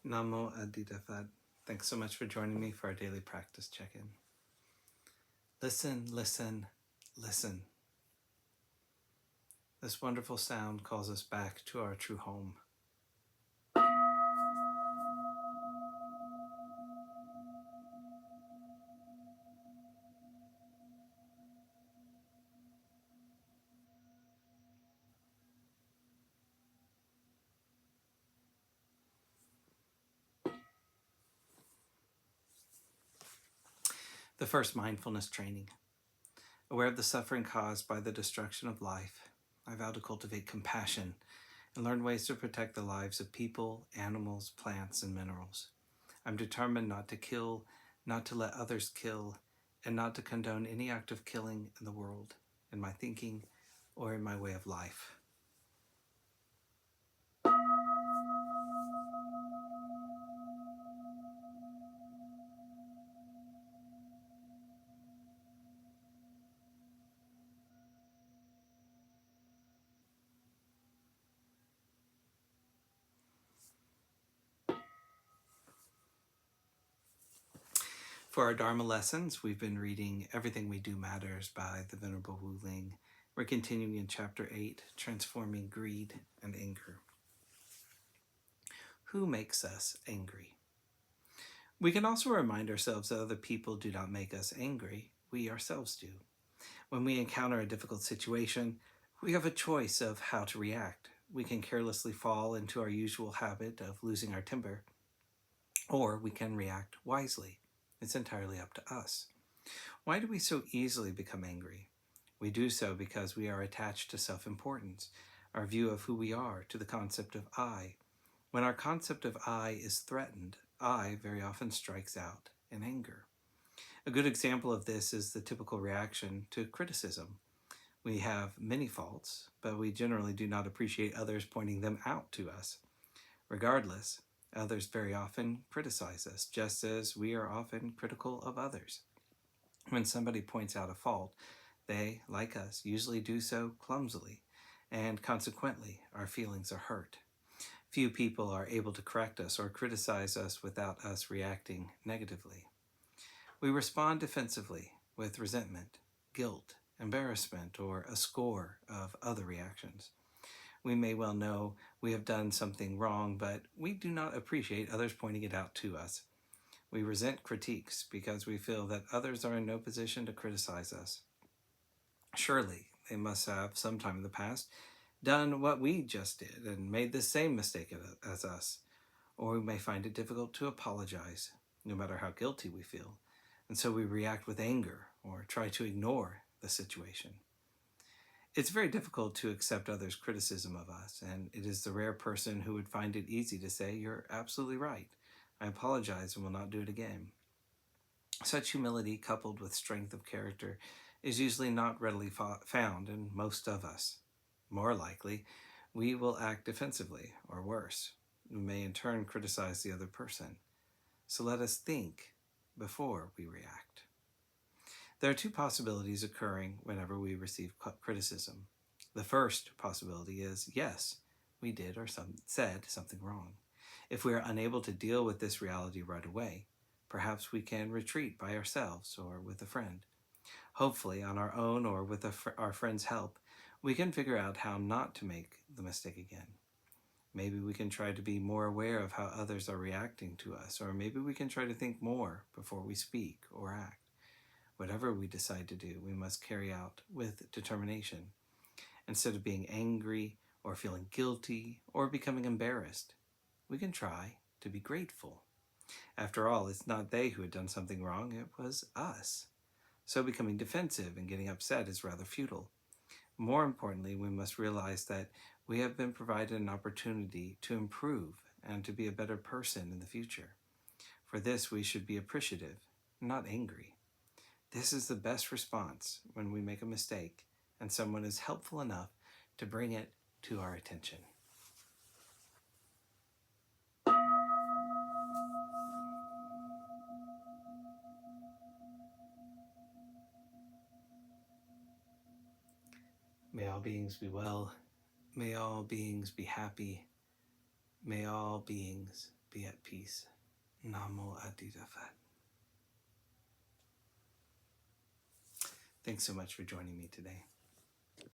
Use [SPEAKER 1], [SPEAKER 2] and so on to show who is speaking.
[SPEAKER 1] Namo Adita Phat. Thanks so much for joining me for our daily practice check-in. Listen, listen, listen. This wonderful sound calls us back to our true home. The first mindfulness training. Aware of the suffering caused by the destruction of life, I vow to cultivate compassion and learn ways to protect the lives of people, animals, plants, and minerals. I'm determined not to kill, not to let others kill, and not to condone any act of killing in the world, in my thinking, or in my way of life. For our Dharma lessons, we've been reading Everything We Do Matters by the Venerable Wuling. We're continuing in Chapter 8, Transforming Greed and Anger. Who makes us angry? We can also remind ourselves that other people do not make us angry. We ourselves do. When we encounter a difficult situation, we have a choice of how to react. We can carelessly fall into our usual habit of losing our temper, or we can react wisely. It's entirely up to us. Why do we so easily become angry? We do so because we are attached to self-importance, our view of who we are, to the concept of I. When our concept of I is threatened, I very often strikes out in anger. A good example of this is the typical reaction to criticism. We have many faults, but we generally do not appreciate others pointing them out to us. Regardless, others very often criticize us, just as we are often critical of others. When somebody points out a fault, they, like us, usually do so clumsily, and consequently, our feelings are hurt. Few people are able to correct us or criticize us without us reacting negatively. We respond defensively with resentment, guilt, embarrassment, or a score of other reactions. We may well know we have done something wrong, but we do not appreciate others pointing it out to us. We resent critiques because we feel that others are in no position to criticize us. Surely they must have, sometime in the past, done what we just did and made the same mistake as us. Or we may find it difficult to apologize, no matter how guilty we feel. And so we react with anger or try to ignore the situation. It's very difficult to accept others' criticism of us, and it is the rare person who would find it easy to say, "You're absolutely right. I apologize and will not do it again." Such humility, coupled with strength of character, is usually not readily found in most of us. More likely, we will act defensively, or worse. We may in turn criticize the other person. So let us think before we react. There are two possibilities occurring whenever we receive criticism. The first possibility is, yes, we did or said something wrong. If we are unable to deal with this reality right away, perhaps we can retreat by ourselves or with a friend. Hopefully, on our own or with our friend's help, we can figure out how not to make the mistake again. Maybe we can try to be more aware of how others are reacting to us, or maybe we can try to think more before we speak or act. Whatever we decide to do, we must carry out with determination. Instead of being angry or feeling guilty or becoming embarrassed, we can try to be grateful. After all, it's not they who had done something wrong, it was us. So becoming defensive and getting upset is rather futile. More importantly, we must realize that we have been provided an opportunity to improve and to be a better person in the future. For this, we should be appreciative, not angry. This is the best response when we make a mistake and someone is helpful enough to bring it to our attention. May all beings be well. May all beings be happy. May all beings be at peace. Namo Adida Phat. Thanks so much for joining me today.